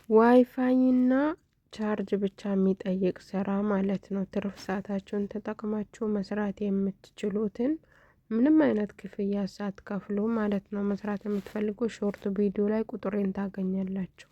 ዋይፋይ እና ቻርጅ ብቻ የሚጠይቅ ስራ ማለት ነው። ትርፍ ሰዓታችሁን ተጠቅማችሁ መስራት የምትችሉትን ምንም አይነት ክፍያ ሳትከፍሉ ማለት ነው። መስራት የምትፈልጉ ሾርት ቪዲዮ ላይ ቁጥሬን ታገኛላችሁ።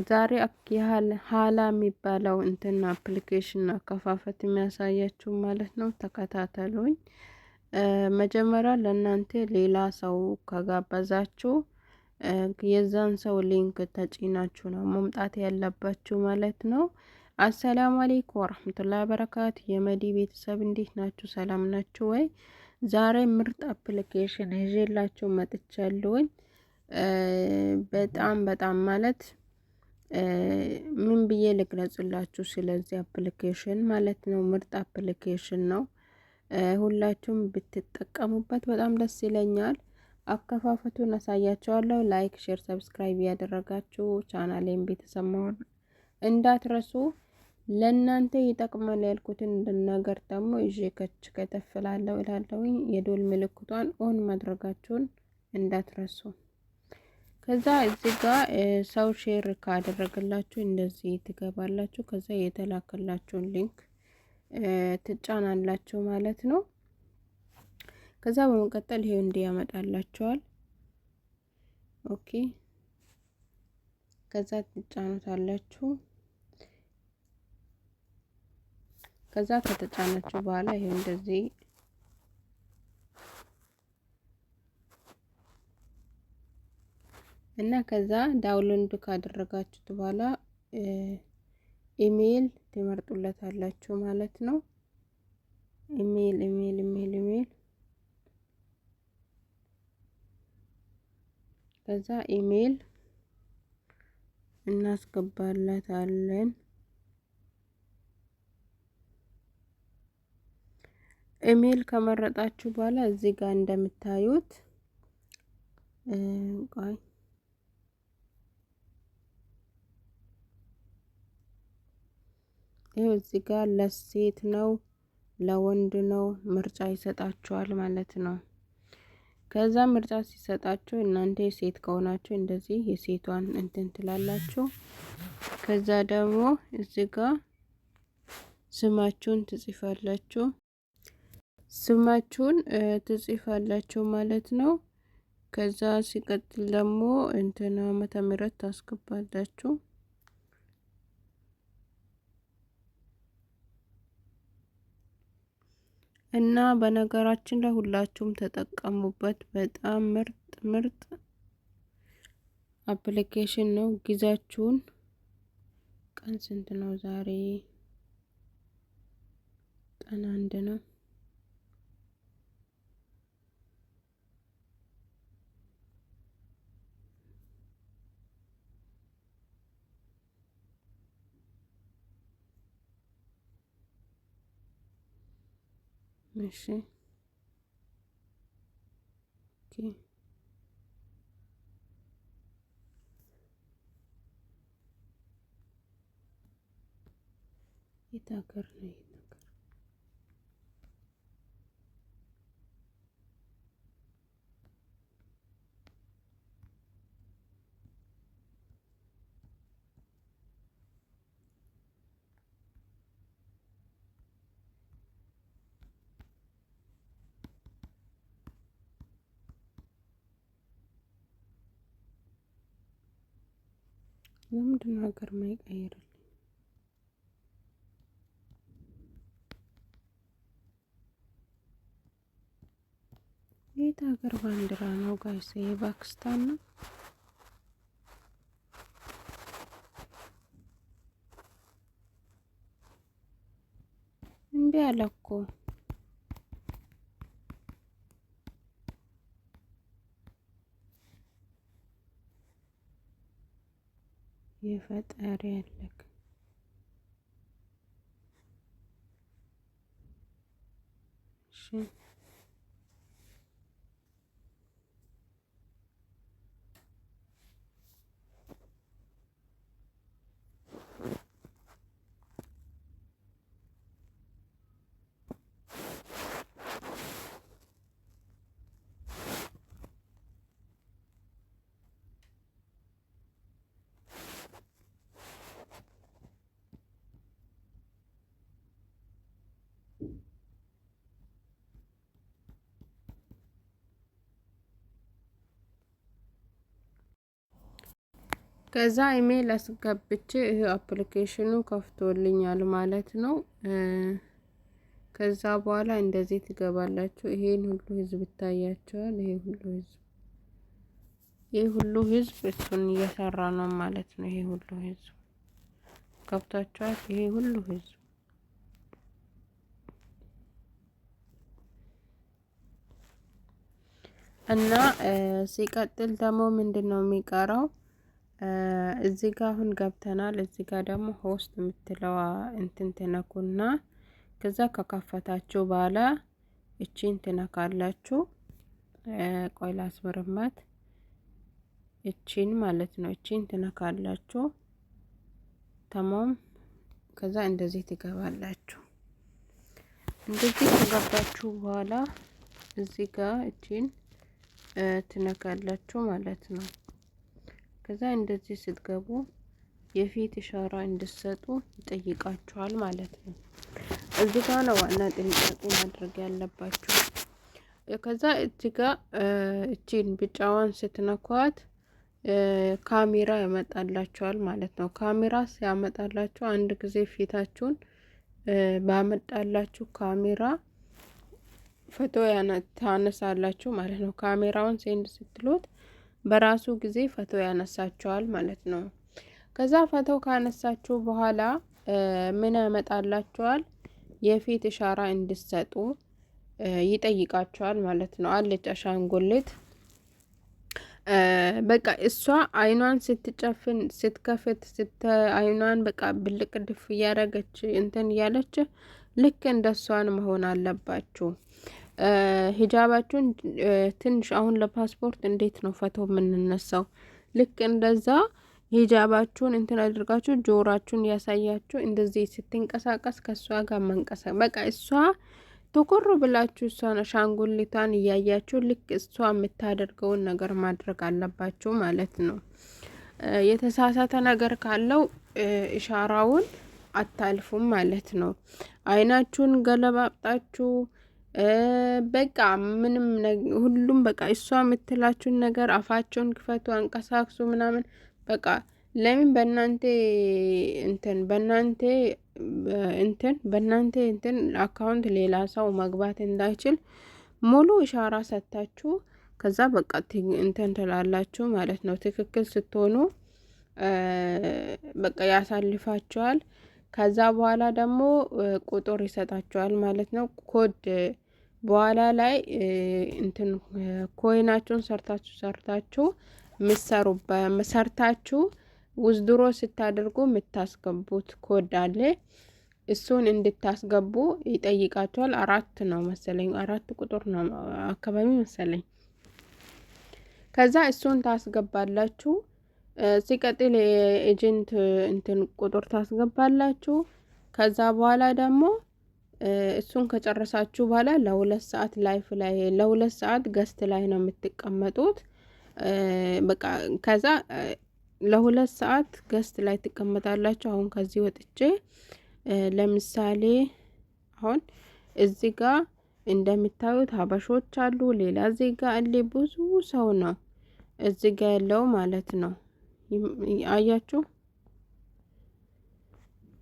ዛሬ ያህል ሀላ የሚባለው እንትን አፕሊኬሽን አከፋፈት የሚያሳያችሁ ማለት ነው። ተከታተሉኝ። መጀመሪያ ለእናንተ ሌላ ሰው ከጋበዛችሁ የዛን ሰው ሊንክ ተጭናችሁ ነው መምጣት ያለባችሁ ማለት ነው። አሰላሙ አለይኩም ወራህመቱላሂ ወበረካቱ። የመዲ ቤተሰብ እንዴት ናችሁ? ሰላም ናችሁ ወይ? ዛሬ ምርጥ አፕሊኬሽን ይዤላችሁ መጥቻለሁኝ። በጣም ማለት ምን ብዬ ልግለጽላችሁ ስለዚህ አፕሊኬሽን ማለት ነው። ምርጥ አፕሊኬሽን ነው። ሁላችሁም ብትጠቀሙበት በጣም ደስ ይለኛል። አከፋፈቱን አሳያችኋለሁ። ላይክ፣ ሼር፣ ሰብስክራይብ ያደረጋችሁ ቻናሌን ቤተሰብ መሆን እንዳትረሱ። ለእናንተ ይጠቅማል ያልኩትን ነገር ደግሞ ይዤ ከተፍላለሁ እላለሁኝ። የዶል ምልክቷን ኦን ማድረጋችሁን እንዳትረሱ። ከዛ እዚህ ጋር ሰው ሼር ካደረገላችሁ እንደዚህ ትገባላችሁ። ከዛ የተላከላችሁን ሊንክ ትጫናላችሁ ማለት ነው። ከዛ በመቀጠል ይሄው እንዲህ ያመጣላችኋል። ኦኬ። ከዛ ትጫኑታላችሁ። ከዛ ከተጫናችሁ በኋላ ይሄው እንደዚህ እና ከዛ ዳውንሎድ ካደረጋችሁት በኋላ ኢሜል ትመርጡለታላችሁ ማለት ነው። ኢሜል ከዛ ኢሜል እናስገባለታለን። ኢሜል ከመረጣችሁ በኋላ እዚህ ጋር እንደምታዩት ቆይ ይሄው እዚህ ጋር ለሴት ነው ለወንድ ነው ምርጫ ይሰጣችኋል ማለት ነው። ከዛ ምርጫ ሲሰጣችሁ እናንተ ሴት ከሆናችሁ እንደዚህ የሴቷን እንትን ትላላችሁ። ከዛ ደግሞ እዚህ ጋር ስማችሁን ትጽፋላችሁ ማለት ነው። ከዛ ሲቀጥል ደግሞ እንትና ዓመተ ምህረት ታስገባላችሁ። እና በነገራችን ላይ ሁላችሁም ተጠቀሙበት። በጣም ምርጥ አፕሊኬሽን ነው። ጊዜያችሁን ቀን ስንት ነው ዛሬ? ቀን 1 ነው። እሺ ኦኬ። የት ሀገር ነው? ለምንድን ነው ሀገር ማይቀይርልኝ? የት ሀገር ባንዲራ ነው ጋይስ? የፓኪስታን ነው። እምቢ አለ እኮ። የፈጣሪ ያለክ እሺ ከዛ ኢሜል አስገብቼ ይሄ አፕሊኬሽኑ ከፍቶልኛል ማለት ነው። ከዛ በኋላ እንደዚህ ትገባላችሁ። ይሄን ሁሉ ህዝብ ይታያቸዋል። ይሄ ሁሉ ህዝብ እሱን እየሰራ ነው ማለት ነው። ይሄ ሁሉ ህዝብ ገብታችኋል። ይሄ ሁሉ ህዝብ እና ሲቀጥል ደግሞ ምንድነው የሚቀረው? እዚህ ጋር አሁን ገብተናል። እዚህ ጋር ደግሞ ሆስት የምትለዋ እንትን ትነኩና ከዛ ከከፈታችሁ በኋላ እቺን ትነካላችሁ። ቆይ ላስመርማት። እቺን ማለት ነው። እቺን ትነካላችሁ። ተማም። ከዛ እንደዚህ ትገባላችሁ። እንደዚህ ከገባችሁ በኋላ እዚህ ጋር እቺን ትነካላችሁ ማለት ነው። ከዛ እንደዚህ ስትገቡ የፊት ኢሻራ እንድትሰጡ ይጠይቃችኋል ማለት ነው። እዚህ ጋር ነው ዋና ጥንቃቄ ማድረግ ያለባችሁ። ከዛ እዚህ ጋር እቺን ቢጫዋን ስትነኳት ካሜራ ያመጣላችኋል ማለት ነው። ካሜራ ሲያመጣላችሁ አንድ ጊዜ ፊታችሁን ባመጣላችሁ ካሜራ ፎቶ ታነሳላችሁ ማለት ነው። ካሜራውን ሴንድ ስትሉት በራሱ ጊዜ ፎቶ ያነሳችኋል ማለት ነው። ከዛ ፎቶ ካነሳችሁ በኋላ ምን ያመጣላችኋል? የፊት ኢሻራ እንድትሰጡ ይጠይቃችኋል ማለት ነው። አለች አሻንጉሊት። በቃ እሷ አይኗን ስትጨፍን ስትከፍት አይኗን በቃ ብልቅ ድፍ እያደረገች እንትን እያለች ልክ እንደሷን መሆን አለባችሁ። ሂጃባችሁን ትንሽ አሁን ለፓስፖርት እንዴት ነው ፎቶ የምንነሳው? ልክ እንደዛ ሂጃባችሁን እንትን አድርጋችሁ ጆራችሁን ያሳያችሁ እንደዚህ ስትንቀሳቀስ ከሷ ጋር መንቀሳቀስ በቃ እሷ ትኩር ብላችሁ እሷን አሻንጉሊቷን እያያችሁ ልክ እሷ የምታደርገውን ነገር ማድረግ አለባችሁ ማለት ነው። የተሳሳተ ነገር ካለው ኢሻራውን አታልፉም ማለት ነው። አይናችሁን ገለባብጣችሁ በቃ ምንም ሁሉም በቃ እሷ የምትላችሁን ነገር አፋቸውን ክፈቱ፣ አንቀሳቅሱ ምናምን በቃ ለምን በእናንተ እንትን አካውንት ሌላ ሰው መግባት እንዳይችል ሙሉ ኢሻራ ሰጥታችሁ ከዛ በቃ እንትን ትላላችሁ ማለት ነው። ትክክል ስትሆኑ በቃ ያሳልፋችኋል። ከዛ በኋላ ደግሞ ቁጥር ይሰጣችኋል ማለት ነው። ኮድ በኋላ ላይ እንትን ኮይናችሁን ሰርታችሁ ሰርታችሁ ውዝድሮ ስታደርጉ የምታስገቡት ኮድ አለ። እሱን እንድታስገቡ ይጠይቃችኋል። 4 ነው መሰለኝ፣ 4 ቁጥር ነው አካባቢ መሰለኝ። ከዛ እሱን ታስገባላችሁ። ሲቀጥል የኤጀንት እንትን ቁጥር ታስገባላችሁ። ከዛ በኋላ ደግሞ እሱን ከጨረሳችሁ በኋላ ለ2 ሰዓት ላይፍ ላይ ለ2 ሰዓት ገስት ላይ ነው የምትቀመጡት። በቃ ከዛ ለ2 ሰዓት ገስት ላይ ትቀመጣላችሁ። አሁን ከዚህ ወጥቼ ለምሳሌ አሁን እዚህ ጋር እንደምታዩት ሀበሾች አሉ፣ ሌላ ዜጋ አለ፣ ብዙ ሰው ነው እዚህ ጋር ያለው ማለት ነው። አያችሁ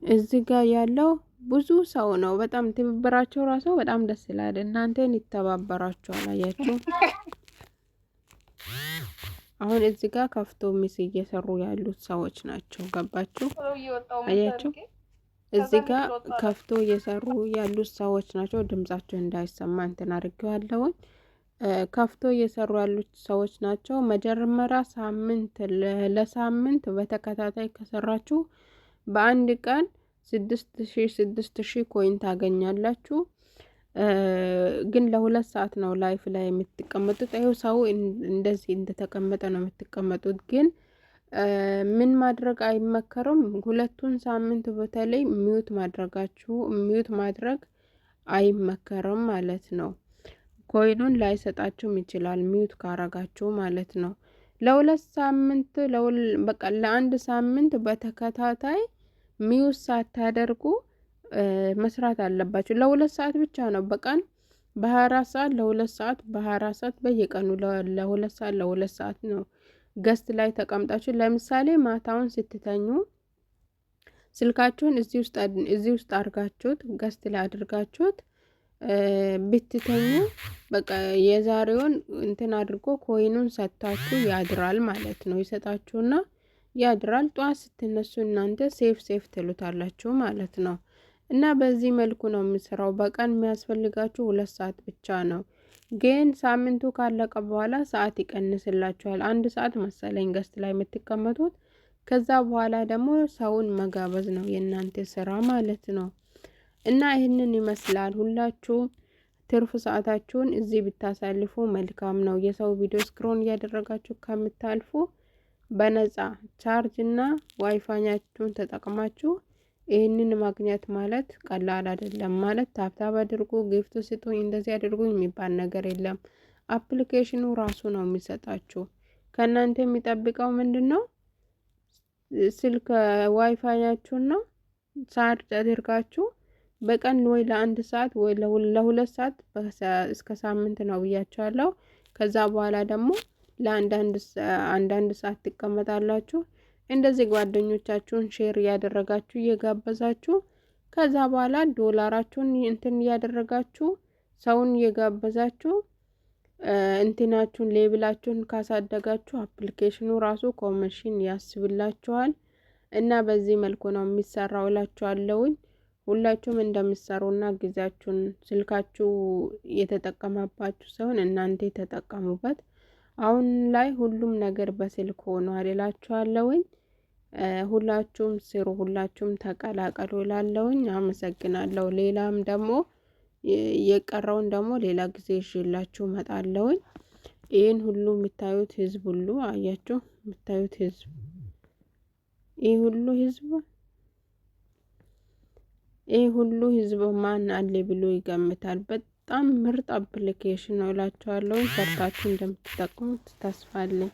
እዚህ ጋር ያለው ብዙ ሰው ነው። በጣም ትብብራቸው ራሱ በጣም ደስ ይላል። እናንተን ይተባበራቸዋል። አያችሁ አሁን እዚህ ጋር ከፍቶ ሚስ እየሰሩ ያሉት ሰዎች ናቸው። ገባችሁ? አያችሁ እዚህ ጋር ከፍቶ እየሰሩ ያሉት ሰዎች ናቸው። ድምጻቸው እንዳይሰማ እንትን አድርጌዋለሁ። ከፍቶ እየሰሩ ያሉት ሰዎች ናቸው። መጀመሪያ ሳምንት ለሳምንት በተከታታይ ከሰራችሁ በአንድ ቀን 6000 ኮይን ታገኛላችሁ። ግን ለ2 ሰዓት ነው ላይፍ ላይ የምትቀመጡት። ይኸው ሰው እንደዚህ እንደተቀመጠ ነው የምትቀመጡት። ግን ምን ማድረግ አይመከርም። 2ቱን ሳምንት በተለይ ሚዩት ማድረግ አይመከርም ማለት ነው። ኮይኑን ላይሰጣችሁም ይችላል ሚዩት ካረጋችሁ ማለት ነው። ለ2 ሳምንት በቃ ለ1 ሳምንት በተከታታይ ሚዩት ሳታደርጉ መስራት አለባችሁ። ለ2 ሰዓት ብቻ ነው በቀን በ24 ሰዓት ለ2 ሰዓት በ24 ሰዓት በየቀኑ ለ2 ሰዓት ነው ገስት ላይ ተቀምጣችሁ ለምሳሌ ማታውን ስትተኙ ስልካችሁን እዚህ ውስጥ አድርጋችሁት ገስት ላይ አድርጋችሁት ብትተኙ በቃ የዛሬውን እንትን አድርጎ ኮይኑን ሰጥታችሁ ያድራል ማለት ነው። ይሰጣችሁና ያድራል። ጧት ስትነሱ እናንተ ሴፍ ትሉታላችሁ ማለት ነው። እና በዚህ መልኩ ነው የሚሰራው። በቀን የሚያስፈልጋችሁ 2 ሰዓት ብቻ ነው። ግን ሳምንቱ ካለቀ በኋላ ሰዓት ይቀንስላችኋል። 1 ሰዓት መሰለኝ ገስት ላይ የምትቀመጡት። ከዛ በኋላ ደግሞ ሰውን መጋበዝ ነው የእናንተ ስራ ማለት ነው። እና ይህንን ይመስላል። ሁላችሁ ትርፍ ሰዓታችሁን እዚህ ብታሳልፉ መልካም ነው። የሰው ቪዲዮ ስክሮን እያደረጋችሁ ከምታልፉ በነፃ ቻርጅ እና ዋይፋያችሁን ተጠቅማችሁ ይህንን ማግኘት ማለት ቀላል አይደለም። ማለት ታብታብ አድርጉ፣ ጊፍት ስጡኝ፣ እንደዚህ አድርጉኝ የሚባል ነገር የለም። አፕሊኬሽኑ ራሱ ነው የሚሰጣችሁ። ከእናንተ የሚጠብቀው ምንድን ነው? ስልክ ዋይፋያችሁን ነው ቻርጅ አድርጋችሁ በቀን ወይ ለ1 ሰዓት ወይ ለ2 ሰዓት እስከ ሳምንት ነው ብያችኋለሁ። ከዛ በኋላ ደግሞ ለአንዳንድ ሰዓት ትቀመጣላችሁ። እንደዚህ ጓደኞቻችሁን ሼር እያደረጋችሁ እየጋበዛችሁ ከዛ በኋላ ዶላራችሁን እንትን እያደረጋችሁ ሰውን እየጋበዛችሁ እንትናችሁን ሌብላችሁን ካሳደጋችሁ አፕሊኬሽኑ ራሱ ኮሚሽን ያስብላችኋል። እና በዚህ መልኩ ነው የሚሰራው እላችኋለሁኝ። ሁላችሁም እንደምትሰሩና ጊዜያችሁን ስልካችሁ የተጠቀመባችሁ ሰውን እናንተ ተጠቀሙበት። አሁን ላይ ሁሉም ነገር በስልክ ሆኗል እላችኋለሁኝ። ሁላችሁም ስሩ፣ ሁላችሁም ተቀላቀሉ እላለሁኝ። አመሰግናለሁ። ሌላም ደግሞ የቀረውን ደግሞ ሌላ ጊዜ ይዤላችሁ እመጣለሁኝ። ይህን ሁሉ የምታዩት ህዝብ ሁሉ አያችሁ፣ የምታዩት ህዝብ ይህ ሁሉ ህዝብ ማን አለ ብሎ ይገምታል። በጣም ምርጥ አፕሊኬሽን ነው እላችኋለሁ። ሰርታችሁ እንደምትጠቀሙት ተስፋ አለኝ።